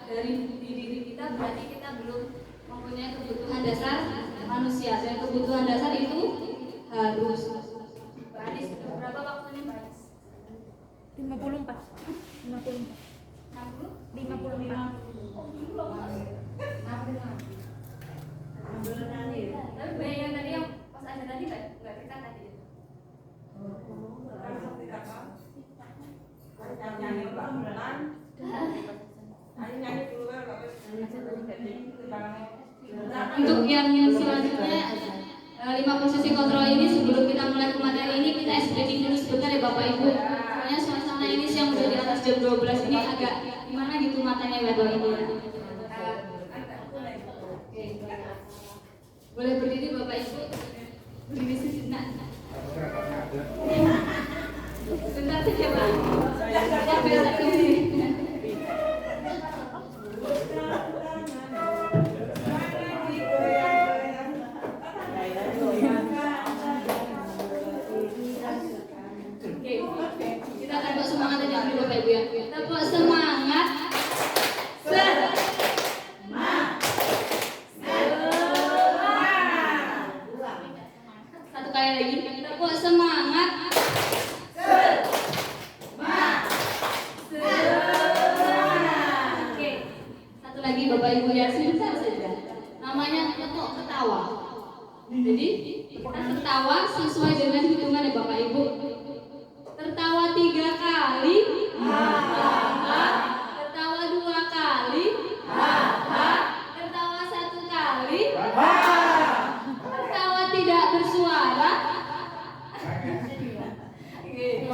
dari diri kita, berarti kita belum mempunyai kebutuhan dasar manusia. Dan kebutuhan dasar itu harus. Pak Adis, berapa waktunya Pak Adis? 54. Yang nyanyi pelan-pelan. Nyanyi dulu kan, Untuk yang selanjutnya 5 posisi kontrol ini sebelum kita mulai ke materi ini kita explaining dulu sebentar ya Bapak Ibu. Soalnya suasana ini siang udah di atas jam 12 ini agak gimana gitu matanya Bapak Ibu. Oke. Boleh berdiri Bapak Ibu. Berdiri sejenak. Sebentar saja Pak. Saya belok ke sini. Kita tepuk semangat aja dulu Bapak Ibu ya. Tepuk semangat. Satu kali lagi. Tepuk semangat. Oke. Satu lagi Bapak Ibu ya, sebentar saja. Namanya tepuk ketawa. Jadi kita tertawa sesuai dengan hitungan ya Bapak Ibu. Tertawa 3 kali, tertawa 2 kali, tertawa 1 kali, tertawa tidak bersuara. Oke.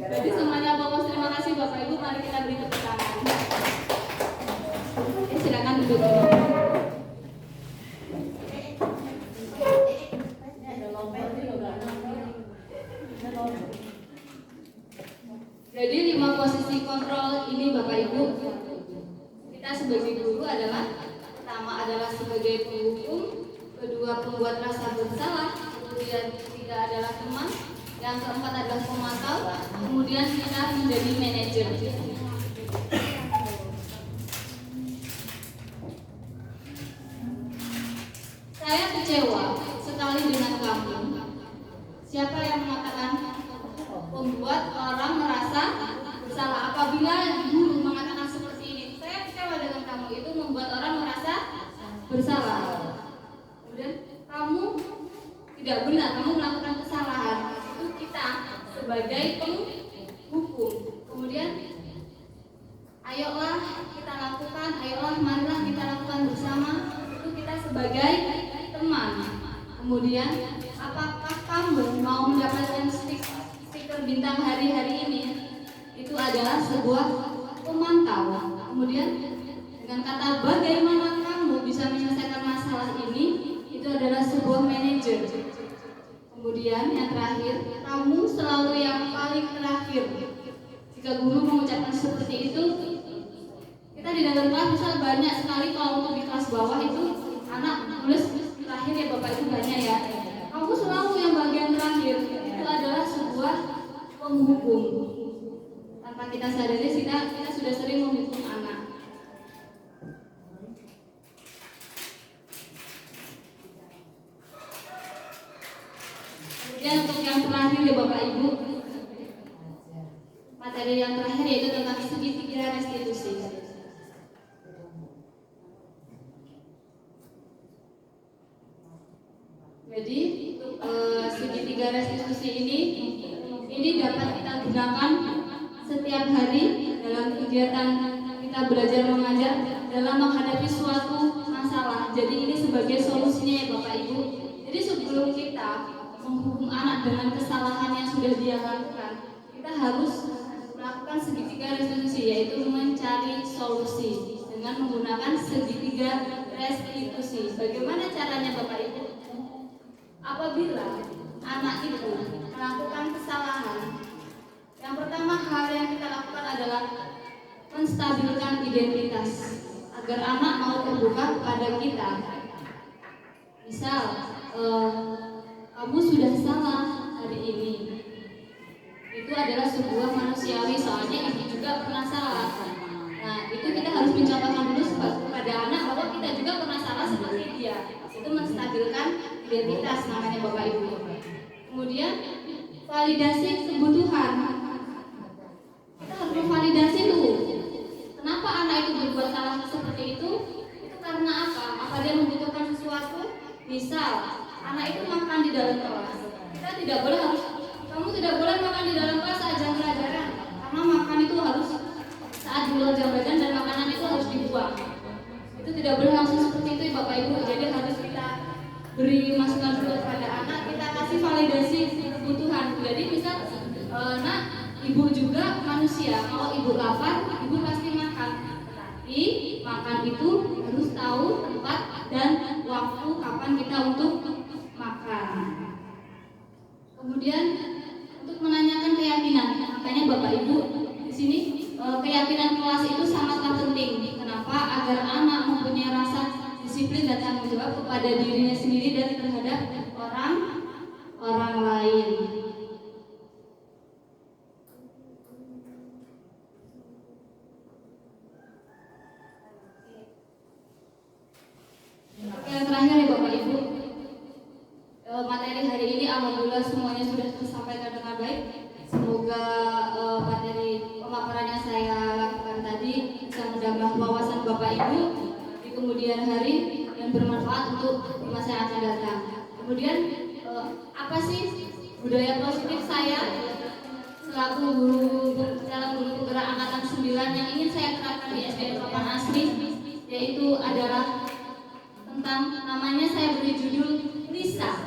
Jadi semuanya fokus. Terima kasih Bapak Ibu. Mari kita beri tepuk tangan. Oke, silakan duduk. Jadi 5 posisi kontrol ini Bapak Ibu, kita sebagai guru adalah pertama adalah sebagai penghukum, kedua pembuat rasa bersalah, kemudian ketiga adalah teman, yang keempat adalah pemantau, kemudian kita menjadi manajer. Saya kecewa sekali dengan kamu. Siapa yang mengatakan membuat orang merasa bersalah? Apabila guru mengatakan seperti ini, saya kecewa dengan kamu, itu membuat orang merasa bersalah. Kemudian kamu tidak benar, kamu melakukan kesalahan. Itu kita sebagai penghukum. Kemudian ayolah kita lakukan, ayolah marilah kita lakukan bersama. Itu kita sebagai teman. Kemudian apakah kamu mau mendapatkan stiker bintang hari-hari ini? Itu adalah sebuah pemantau. Kemudian dengan kata bagaimana kamu bisa menyelesaikan masalah ini, itu adalah sebuah manajer. Kemudian yang terakhir, kamu selalu yang paling terakhir. Jika guru mengucapkan seperti itu, kita di dalam kelas misal banyak sekali, kalau untuk di kelas bawah itu anak tulis terakhir ya Bapak Ibu banyak ya. Kamu selalu yang bagian terakhir. Itu adalah sebuah penghukum. Tanpa kita sadari kita sudah sering menghukum anak. Kemudian untuk yang terakhir ya Bapak Ibu, materi yang terakhir yaitu tentang segitiga restitusi. Jadi segitiga restitusi ini dapat kita gunakan setiap hari dalam kegiatan kita belajar mengajar dalam menghadapi suatu masalah. Jadi ini sebagai solusinya ya Bapak Ibu. Jadi sebelum kita menghukum anak dengan kesalahan yang sudah dia lakukan, kita harus melakukan segitiga restitusi, yaitu mencari solusi dengan menggunakan segitiga restitusi. Bagaimana caranya Bapak Ibu? Apabila anak itu melakukan kesalahan, yang pertama hal yang kita lakukan adalah menstabilkan identitas agar anak mau terbuka kepada kita. Misal, kamu sudah salah hari ini. Itu adalah sebuah manusiawi, soalnya ibu juga pernah salah. Nah, itu kita harus mencontohkan dulu kepada anak bahwa kita juga pernah salah seperti dia. Itu menstabilkan identitas namanya Bapak Ibu. Kemudian validasi kebutuhan. Kita harus memvalidasi dulu. Kenapa anak itu berbuat salah seperti itu? Itu karena apa? Apa dia membutuhkan sesuatu? Misal, anak itu makan di dalam kelas. Kita tidak boleh kamu tidak boleh makan di dalam kelas saat jam pelajaran. luar jabatan dan makanan itu harus dibuang. Itu tidak boleh langsung seperti itu ya Bapak Ibu. Jadi harus kita beri masukan dulu kepada anak, kita kasih validasi kebutuhan. Jadi misal nak, ibu juga manusia, kalau ibu lapar ibu pasti makan, tapi makan itu harus tahu tempat dan waktu kapan kita untuk makan. Kemudian untuk menanyakan keyakinan, makanya Bapak Ibu di sini keyakinan kelas itu sangatlah penting. Kenapa? Agar anak mempunyai rasa disiplin dan tanggung jawab kepada dirinya sendiri dan terhadap orang lain. Yang terakhir ya Bapak Ibu, materi hari ini alhamdulillah semuanya sudah tersampaikan dengan baik. Semoga materi pemaparan yang saya lakukan tadi bisa menambah wawasan Bapak Ibu di kemudian hari dan bermanfaat untuk di masa yang akan datang. Kemudian apa sih budaya positif saya selaku guru dalam guru penggerak angkatan 9 yang ingin saya terapkan di SDN Papan Asri, yaitu adalah tentang, namanya saya beri judul Lisa.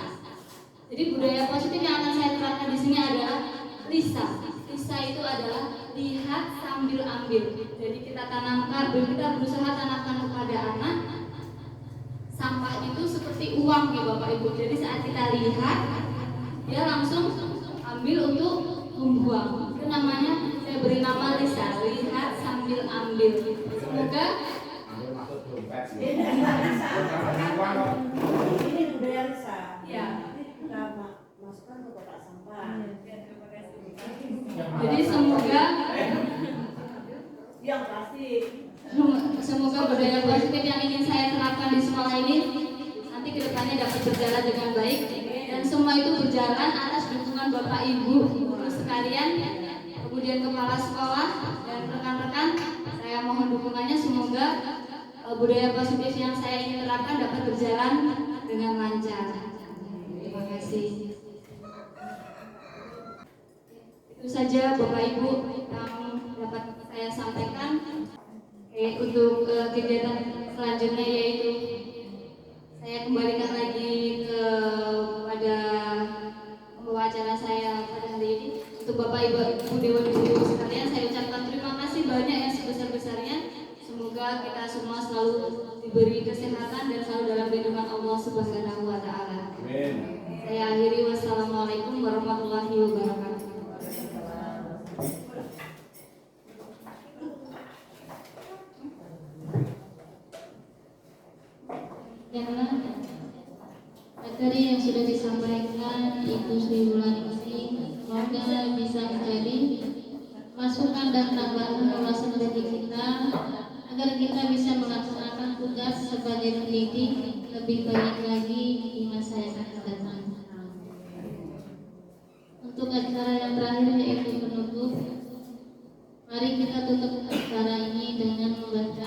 Jadi budaya positif yang akan saya terapkan di sini adalah Lisa. Lisa itu adalah lihat sambil ambil. Jadi kita tanamkan, kita berusaha tanamkan kepada anak sampah itu seperti uang ya Bapak Ibu. Jadi saat kita lihat, dia langsung ambil untuk membuang. Itu namanya saya beri nama Lisa, lihat sambil ambil. Semoga Ini budaya Lisa. ya. Kita masukkan ke kotak sampah. Jadi semoga Yang pasti. semoga budaya positif yang ingin saya terapkan di sekolah ini nanti kedepannya dapat berjalan dengan baik, dan semua itu berjalan atas dukungan Bapak Ibu guru sekalian, kemudian kepala sekolah dan rekan-rekan. Saya mohon dukungannya, semoga budaya positif yang saya ingin terapkan dapat berjalan dengan lancar. Terima kasih. Itu saja Bapak Ibu yang dapat saya sampaikan. Untuk kegiatan selanjutnya yaitu saya kembalikan lagi kepada pembawa acara saya pada hari ini. Untuk Bapak Ibu Dewan Guru sekalian, saya ucapkan terima kasih banyak yang sebesar-besarnya. Semoga kita semua selalu diberi kesehatan dan selalu dalam lindungan Allah Subhanahu wa taala. Amin. Saya akhiri, wassalamualaikum warahmatullahi wabarakatuh. Materi yang sudah disampaikan Ibu Sri Wulandari ini semoga bisa menjadi masukan dan tambahan wawasan bagi kita agar kita bisa melaksanakan tugas sebagai pendidik lebih baik lagi di masa yang akan datang. Untuk acara yang terakhir yaitu penutup, mari kita tutup acara ini dengan membaca